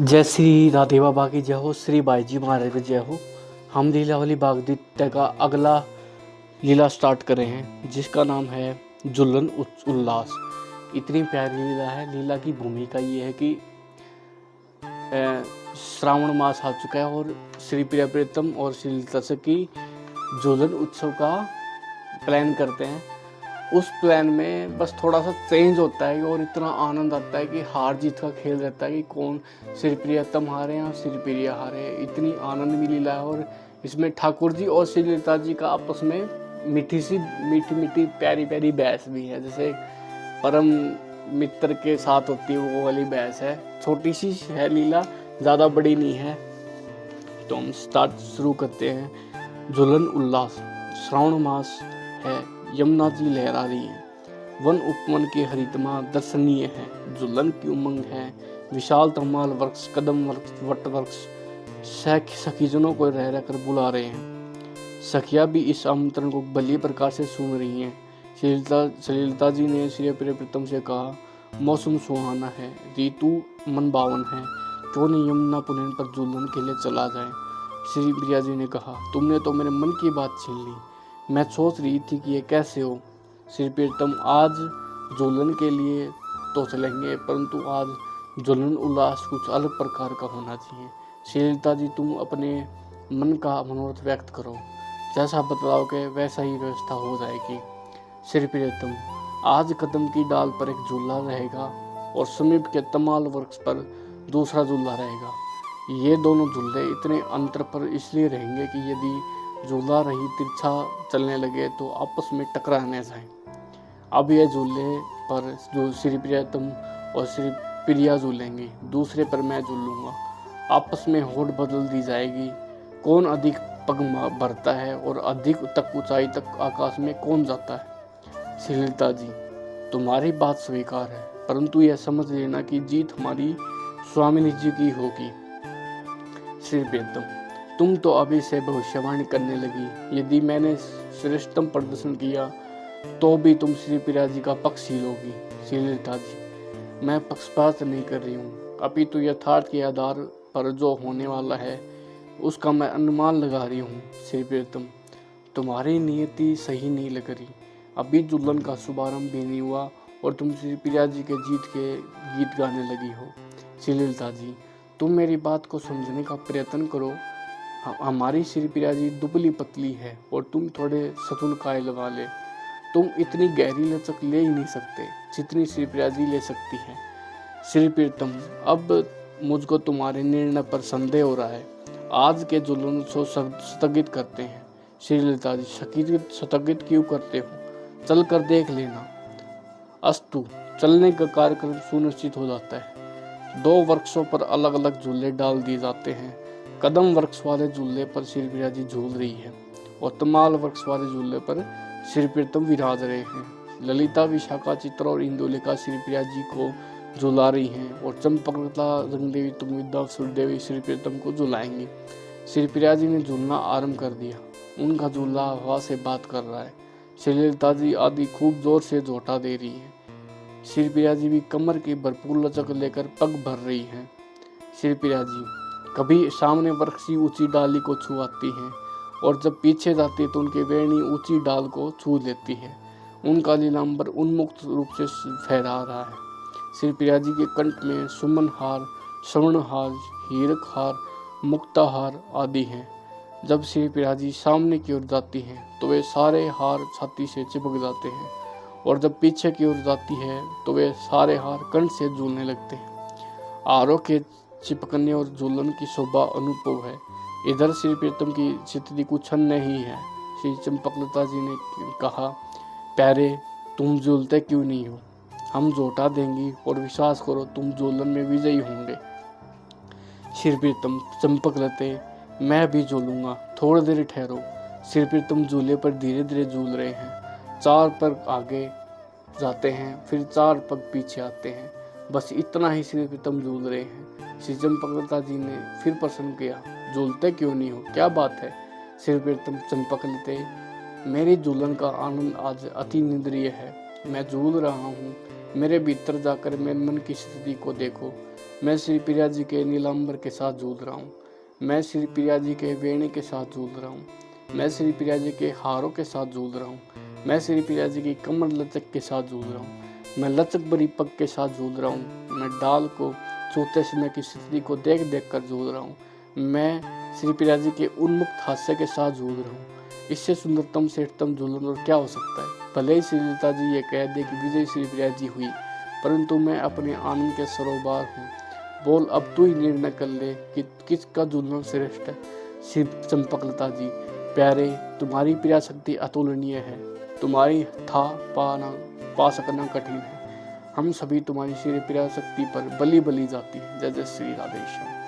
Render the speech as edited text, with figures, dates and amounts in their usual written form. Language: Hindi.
जय श्री राधे बाबा की जय हो, श्री बाईजी महाराज की जय हो। हम लीलावली भागवत का अगला लीला स्टार्ट कर रहे हैं, जिसका नाम है झूलन उल्लास। इतनी प्यारी लीला है। लीला की भूमिका ये है कि श्रावण मास आ चुका है और श्री प्रिया प्रीतम और श्री ललिता सखी झूलन उत्सव का प्लान करते हैं। उस प्लान में बस थोड़ा सा चेंज होता है और इतना आनंद आता है कि हार जीत का खेल रहता है कि कौन श्री प्रियतम हारे या श्री प्रिया हारे। इतनी आनंद में लीला है और इसमें ठाकुर जी और श्री ललिता जी का आपस में मीठी प्यारी प्यारी बहस भी है। जैसे परम मित्र के साथ होती है वो वाली बहस है। छोटी सी है लीला, ज़्यादा बड़ी नहीं है। तो हम शुरू करते हैं। झूलन उल्लास। श्रावण मास है, यमुना जी लहरा रही है, वन उपवन के हरितमा दर्शनीय है, झूलन की उमंग है, विशाल तमाल वृक्ष, कदम वृक्ष, वट वृक्ष सखीजनों को रह रहकर बुला रहे हैं। सखिया भी इस आमंत्रण को बलिय प्रकार से सुन रही हैं। ललिता जी ने श्री प्रियतम से कहा, मौसम सुहाना है, ऋतु मन भावन है, क्यों नहीं यमुना पुनः पर झूलन के लिए चला जाए। श्री प्रिया जी ने कहा, तुमने तो मेरे मन की बात छीन ली। मैं सोच रही थी कि ये कैसे हो। श्री प्रीतम, आज झूलन के लिए तो चलेंगे, परंतु आज झूलन उल्लास कुछ अलग प्रकार का होना चाहिए। श्री ललिता जी, तुम अपने मन का मनोरथ व्यक्त करो, जैसा बतलाओगे वैसा ही व्यवस्था हो जाएगी। श्री प्रीतम, आज कदम की डाल पर एक झूला रहेगा और समीप के तमाल वृक्ष पर दूसरा झूला रहेगा। ये दोनों झूले इतने अंतर पर इसलिए रहेंगे कि यदि झूला रही तिरछा चलने लगे तो आपस में टकराने जाए। अब यह झूले पर जो श्री प्रियतम और श्री प्रिया झूलेंगे, दूसरे पर मैं झूलूंगा। आपस में होड़ बदल दी जाएगी, कौन अधिक पग भरता है और अधिक तक ऊंचाई तक आकाश में कौन जाता है। श्री ललिता जी, तुम्हारी बात स्वीकार है, परंतु यह समझ लेना कि जीत हमारी स्वामिनी जी की होगी। श्री प्रियतम, तुम तो अभी से भविष्यवाणी करने लगी। यदि मैंने श्रेष्ठतम प्रदर्शन किया तो भी तुम श्री प्रिया जी का पक्ष ही लोगी। श्री ललिता जी, मैं पक्षपात नहीं कर रही हूँ, अभी तो यथार्थ के आधार पर जो होने वाला है उसका मैं अनुमान लगा रही हूँ। श्री प्रियतम, तुम्हारी नियति सही नहीं लग रही। अभी झूलन का शुभारंभ भी नहीं हुआ और तुम श्री प्रिया जी के जीत के गीत गाने लगी हो। श्री ललिता जी, तुम मेरी बात को समझने का प्रयत्न करो। हमारी श्री प्रिया जी दुबली पतली है और तुम थोड़े सतुल काय लगा ले। तुम इतनी गहरी लचक ले ही नहीं सकते जितनी श्री प्रिया जी ले सकती है। श्री प्रीतम, अब मुझको तुम्हारे निर्णय पर संदेह हो रहा है। आज के झूलन को स्थगित करते हैं। श्री ललिता जी, स्थगित क्यों करते हो? चल कर देख लेना। अस्तु, चलने का कार्यक्रम सुनिश्चित हो जाता है। दो वृक्षों पर अलग अलग झूले डाल दिए जाते हैं। कदम वृक्ष वाले झूले पर श्री प्रिया जी झूल रही है और तमाल वृक्ष वाले झूले पर श्री प्रीतम विराज रहे हैं। ललिता, विशाखा, चित्रा और इंदुलेखा श्री प्रिया जी को झुला रही हैं और चंपकलता, रंगदेवी, तुंगविद्या, सूर्यदेवी श्री प्रीतम को झुलाएंगी। श्री प्रिया जी ने झूलना आरंभ कर दिया। उनका झूला हवा से बात कर रहा है। श्री ललिता जी आदि खूब जोर से झोंटा दे रही है। श्री प्रिया जी भी कमर की भरपूर लचक लेकर पग भर रही हैं। श्री प्रिया जी कभी सामने वृक्ष की ऊंची डाली को छुआती हैं और जब पीछे जाती है तो उनकी वेणी ऊंची डाल को छू लेती है। उनका लीलांबर उन्मुक्त रूप से फहरा रहा है। श्री प्रिया जी के कंठ में सुमन हार, स्वर्ण हार, हीरक हार, मुक्ता हार आदि हैं। जब श्री प्रिया जी सामने की ओर जाती हैं तो वे सारे हार छाती से चिपक जाते हैं और जब पीछे की ओर जाती है तो वे सारे हार कंठ से झूलने लगते हैं। हारों के चिपकने और झूलन की शोभा अनुभव है। इधर श्री प्रीतम की स्थिति कुछ अन्य ही है। श्री चंपकलता जी ने कहा, प्यारे, तुम झूलते क्यों नहीं हो? हम झोंटा देंगी और विश्वास करो तुम झूलन में विजयी होंगे। श्री प्रीतम, चंपकलते, मैं भी झूलूंगा, थोड़ी देर ठहरो। श्री प्रीतम झूले पर धीरे धीरे झूल रहे हैं। 4 पग आगे जाते हैं, फिर 4 पग पीछे आते हैं। बस इतना ही श्री प्रीतम झूल रहे हैं। श्री चंपकलता जी ने फिर प्रश्न किया, झूलते क्यों नहीं हो, क्या बात है? श्री प्रीतम, चंपकलते, मेरी झूलन का आनंद आज अति निंद्रिय है। मैं झूल रहा हूँ। मेरे भीतर जाकर मेरे मन की स्थिति को देखो। मैं श्री प्रिया जी के नीलांबर के साथ झूल रहा हूँ। मैं श्री प्रिया जी के वेणी के साथ झूल रहा हूँ। मैं श्री प्रिया जी के हारों के साथ झूल रहा हूँ। मैं श्री प्रिया जी की कमर लचक के साथ झूल रहा हूँ। मैं लचक भरी पग के साथ झूल रहा हूँ। मैं डाल को सोते समय की स्थिति को देख देख कर झूल रहा हूँ। मैं श्री प्रिया जी के उन्मुक्त हास्य के साथ झूल रहा हूँ। इससे सुंदरतम श्रेष्ठतम झूलन और क्या हो सकता है। भले ही श्रीलता जी ये कह दे कि विजय श्री प्रिया जी हुई, परंतु मैं अपने आनंद के सरोबार हूँ। बोल अब तू ही निर्णय कर ले कि किसका झूलना श्रेष्ठ है। श्री चंपकलता जी प्यारे, तुम्हारी प्रिया शक्ति अतुलनीय है। तुम्हारी था पा सकना कठिन है। हम सभी तुम्हारी श्री प्रिया शक्ति पर बलि जाती है। जय जय श्री राधेश्याम।